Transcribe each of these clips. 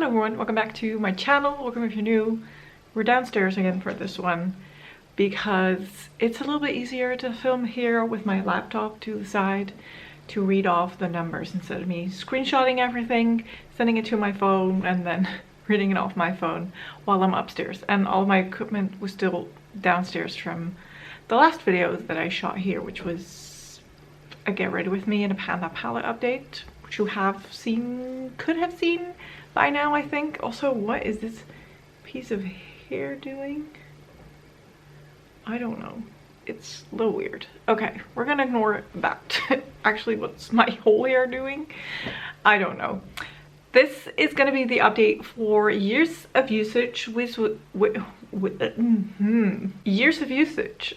everyone, welcome back to my channel. Welcome if you're new. We're downstairs again for this one because it's a little bit easier to film here with my laptop to the side to read off the numbers instead of me screenshotting everything, sending it to my phone, and then reading it off my phone while I'm upstairs. And all my equipment was still downstairs from the last videos that I shot here, which was a get ready with me and a Panda palette update, which you have seen, could have seen by now, I think. Also, what is this piece of hair doing? I don't know. It's a little weird. Okay, we're gonna ignore that. Actually, what's my whole hair doing? I don't know. This is gonna be the update for years of usage, which years of usage,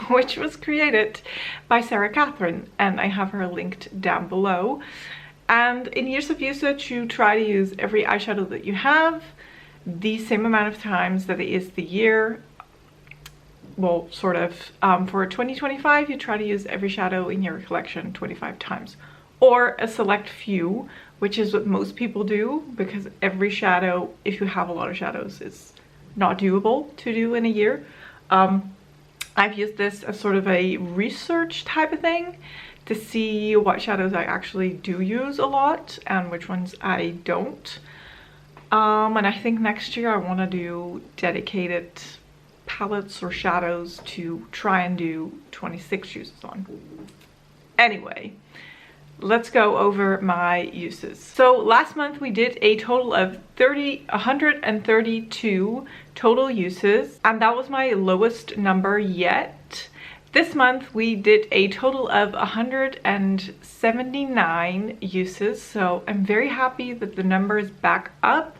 which was created by 𝓯𝓪𝓬𝓮, and I have her linked down below. And in years of usage, you try to use every eyeshadow that you have the same amount of times that it is the year. Well, sort of. For 2025, you try to use every shadow in your collection 25 times. Or a select few, which is what most people do, because every shadow, if you have a lot of shadows, is not doable to do in a year. I've used this as sort of a research type of thing to see what shadows I actually do use a lot and which ones I don't. And I think next year I want to do dedicated palettes or shadows to try and do 26 uses on. Anyway, let's go over my uses. So last month we did a total of 132 total uses, and that was my lowest number yet. This month we did a total of 179 uses, so I'm very happy that the number is back up.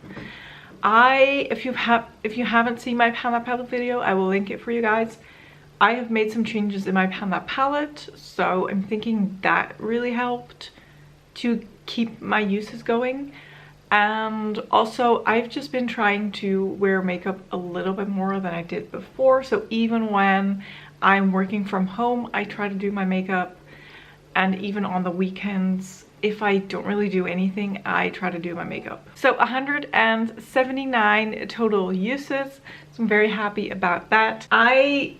If you haven't seen my Panda palette video, I will link it for you guys. I have made some changes in my Panda palette, so I'm thinking that really helped to keep my uses going. And also, I've just been trying to wear makeup a little bit more than I did before, so even when I'm working from home, I try to do my makeup, and even on the weekends, if I don't really do anything, I try to do my makeup. So 179 total uses, so I'm very happy about that. I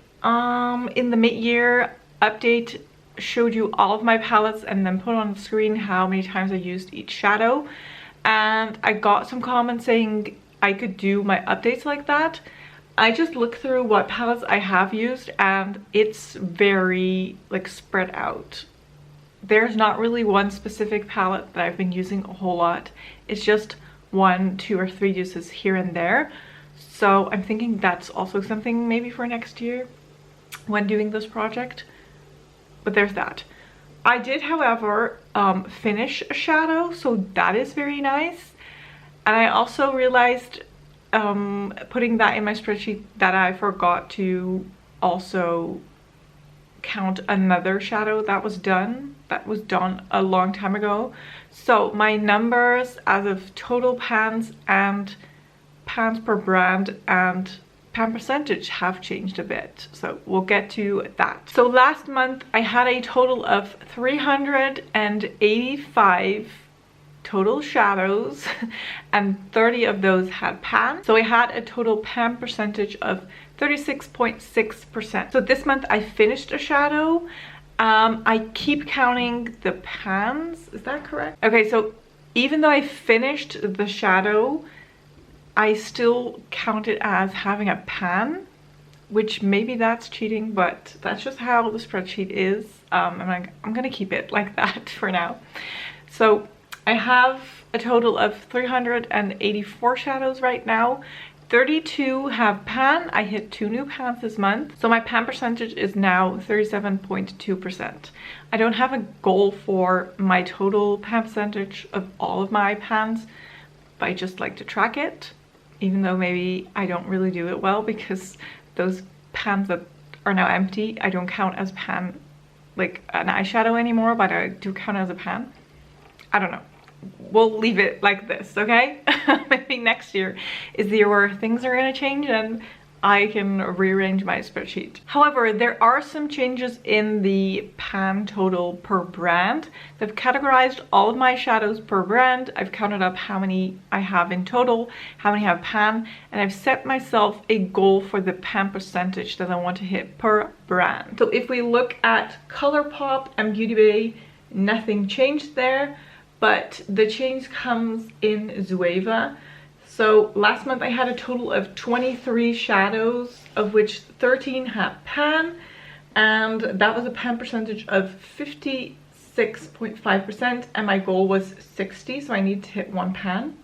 in the mid-year update showed you all of my palettes and then put on the screen how many times I used each shadow, and I got some comments saying I could do my updates like that. I just looked through what palettes I have used and it's very like spread out. There's not really one specific palette that I've been using a whole lot. It's just 1, 2, or 3 uses here and there. So I'm thinking that's also something maybe for next year when doing this project. But there's that. I did, however, finish a shadow, so that is very nice. And I also realized putting that in my spreadsheet that I forgot to also count another shadow that was done a long time ago. So my numbers as of total pans and pans per brand and pan percentage have changed a bit, so we'll get to that. So last month I had a total of 385 total shadows and 30 of those had pan. So I had a total pan percentage of 36.6%. So this month I finished a shadow. I keep counting the pans, is that correct? Okay, so even though I finished the shadow, I still count it as having a pan, which maybe that's cheating, but that's just how the spreadsheet is. I'm gonna keep it like that for now. So I have a total of 384 shadows right now. 32 have pan. I hit 2 new pans this month. So my pan percentage is now 37.2%. I don't have a goal for my total pan percentage of all of my pans, but I just like to track it, even though maybe I don't really do it well because those pans that are now empty, I don't count as pan, like an eyeshadow anymore, but I do count as a pan. I don't know. We'll leave it like this, okay? Maybe next year is the year where things are gonna change and I can rearrange my spreadsheet. However, there are some changes in the pan total per brand. They've categorized all of my shadows per brand. I've counted up how many I have in total, how many have pan, and I've set myself a goal for the pan percentage that I want to hit per brand. So if we look at Colourpop and Beauty Bay, nothing changed there, but the change comes in 𝓮𝓂𝓮𝓼. So last month I had a total of 23 shadows, of which 13 had pan, and that was a pan percentage of 56.5%, and my goal was 60, so I need to hit 1 pan.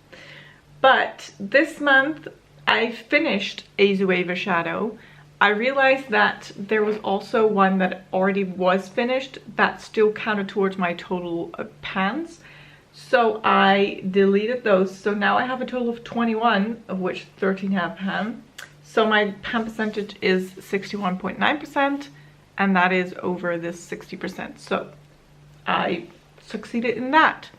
But this month I finished a 𝓮𝓂𝓮𝓮 shadow. I realized that there was also one that already was finished that still counted towards my total of pans. So I deleted those. So now I have a total of 21, of which 13 have pan. So my pan percentage is 61.9%, and that is over this 60%. So I succeeded in that.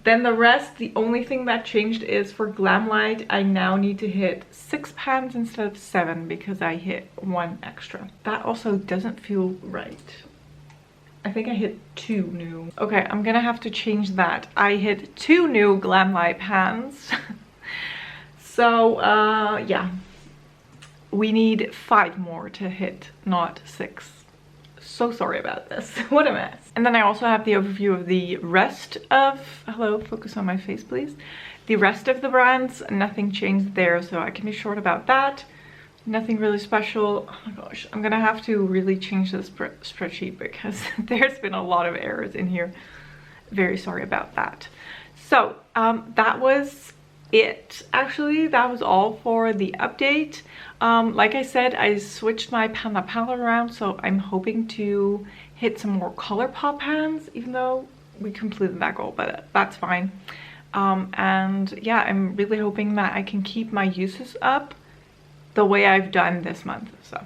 Then the rest, the only thing that changed is for 𝓮𝓵𝓼, I now need to hit 6 pans instead of 7 because I hit 1 extra. That also doesn't feel right. I think I hit 2 new. Okay, I'm gonna have to change that. I hit 2 new 𝓮𝓵𝓼 pans. So yeah, we need 5 more to hit, not 6. So sorry about this. What a mess. And then I also have the overview of the rest of, hello, focus on my face please. The rest of the brands, nothing changed there, so I can be short about that. Nothing really special. Oh my gosh, I'm gonna have to really change this spreadsheet because there's been a lot of errors in here. Very sorry about that. So that was it. Actually, that was all for the update. Like I said, I switched my pan palette around, so I'm hoping to hit some more Colourpop pans, even though we completed that goal, but that's fine. And yeah, I'm really hoping that I can keep my uses up the way I've done this month. So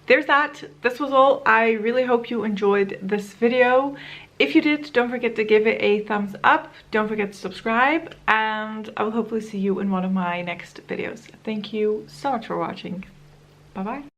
there's that. This was all. I really hope you enjoyed this video. If you did, don't forget to give it a thumbs up. Don't forget to subscribe, and I will hopefully see you in one of my next videos. Thank you so much for watching. Bye bye.